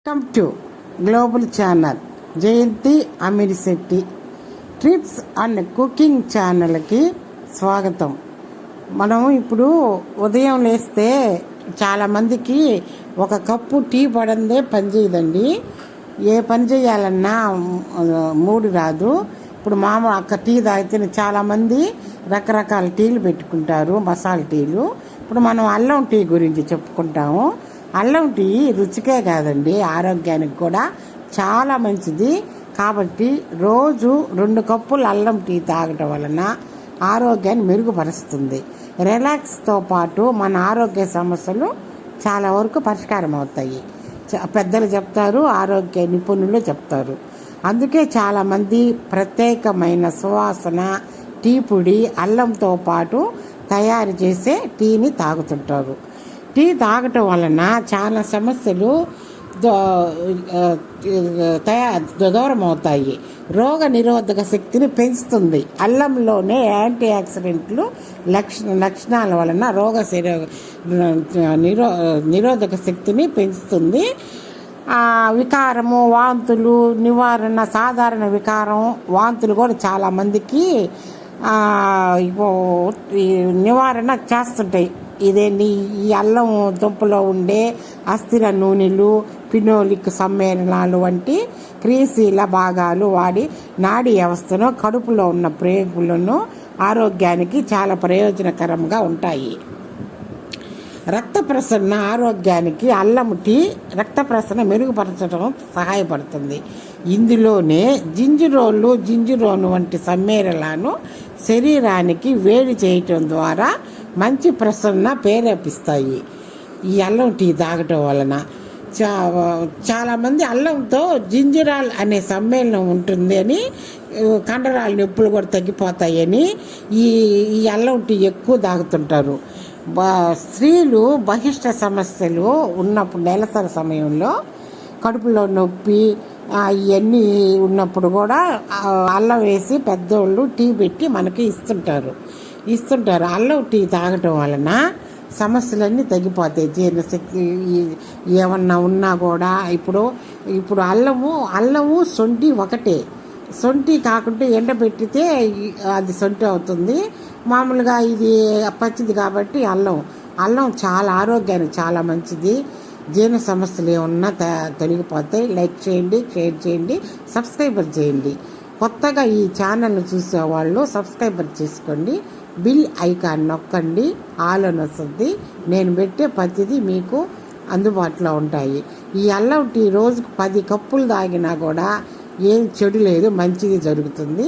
Welcome to global channel Jayanthi Amirisetty trips and cooking ఛానల్కి స్వాగతం. మనం ఇప్పుడు ఉదయం లేస్తే చాలామందికి ఒక కప్పు టీ పడందే పని చేయదండి. ఏ పని చేయాలన్నా మూడు రాదు. ఇప్పుడు అక్క టీ తాగితే చాలామంది రకరకాల టీలు పెట్టుకుంటారు, మసాలా టీలు. ఇప్పుడు మనం అల్లం టీ గురించి చెప్పుకుంటాము. అల్లం టీ రుచికే కాదండి, ఆరోగ్యానికి కూడా చాలా మంచిది. కాబట్టి రోజు 2 కప్పులు అల్లం టీ తాగటం వలన ఆరోగ్యాన్ని మెరుగుపరుస్తుంది. రిలాక్స్తో పాటు మన ఆరోగ్య సమస్యలు చాలా వరకు పరిష్కారం అవుతాయి. పెద్దలు చెప్తారు, ఆరోగ్య నిపుణులు చెప్తారు. అందుకే చాలామంది ప్రత్యేకమైన సువాసన టీ పొడి అల్లంతో పాటు తయారు చేసే టీని తాగుతుంటారు. టీ తాగటం వలన చాలా సమస్యలు దూరం అవుతాయి. రోగ నిరోధక శక్తిని పెంచుతుంది. అల్లంలోనే యాంటీ ఆక్సిడెంట్లు లక్షణాల వలన నిరోధక శక్తిని పెంచుతుంది. వికారము, వాంతులు నివారణ, సాధారణ వికారం, వాంతులు కూడా చాలామందికి నివారణ చేస్తుంటాయి. ఇదేంటి, ఈ అల్లం దుంపలో ఉండే అస్థిర నూనెలు, ఫినోలిక్ సమ్మేళనాలు వంటి క్రియాశీల భాగాలు వాడి నాడీ వ్యవస్థను, కడుపులో ఉన్న ప్రేగులను ఆరోగ్యానికి చాలా ప్రయోజనకరంగా ఉంటాయి. రక్త ప్రసరణ ఆరోగ్యానికి అల్లం టీ రక్త ప్రసరణ మెరుగుపరచడం సహాయపడుతుంది. ఇందులోనే జింజిరోను వంటి సమ్మేళనాలను శరీరానికి వేడి చేయటం ద్వారా మంచి ప్రసరణ ప్రేరేపిస్తాయి. ఈ అల్లం టీ తాగటం వలన చాలామంది అల్లంతో జింజిరాల్ అనే సమ్మేళనం ఉంటుంది అని, కండరాల నొప్పులు కూడా తగ్గిపోతాయని ఈ అల్లం టీ ఎక్కువ తాగుతుంటారు. స్త్రీలు బహిష్ట సమస్యలు ఉన్నప్పుడు, నెలసరి సమయంలో కడుపులో నొప్పి ఇవన్నీ ఉన్నప్పుడు కూడా అల్లం వేసి పెద్దోళ్ళు టీ పెట్టి మనకి ఇస్తుంటారు. అల్లం టీ తాగటం వలన సమస్యలన్నీ తగ్గిపోతాయి. జీర్ణశక్తి ఏమన్నా ఉన్నా కూడా ఇప్పుడు అల్లము సొంటి ఒకటే. సొంటి కాకుంటే ఎండబెట్టితే అది సొంటి అవుతుంది. మామూలుగా ఇది పచ్చిది కాబట్టి అల్లం చాలా ఆరోగ్యానికి చాలా మంచిది. జీర్ణ సమస్యలు ఏమన్నా తొలగిపోతాయి. లైక్ చేయండి, షేర్ చేయండి, సబ్స్క్రైబర్ చేయండి. కొత్తగా ఈ ఛానల్ను చూసేవాళ్ళు సబ్స్క్రైబర్ చేసుకోండి, బిల్ ఐకాన్ నొక్కండి, ఆల్ అని వస్తుంది. నేను పెట్టే ప్రతిదీ మీకు అందుబాటులో ఉంటాయి. ఈ అల్లం టీ రోజుకు 10 కప్పులు తాగినా కూడా ఏం చెడు లేదు, మంచిది జరుగుతుంది.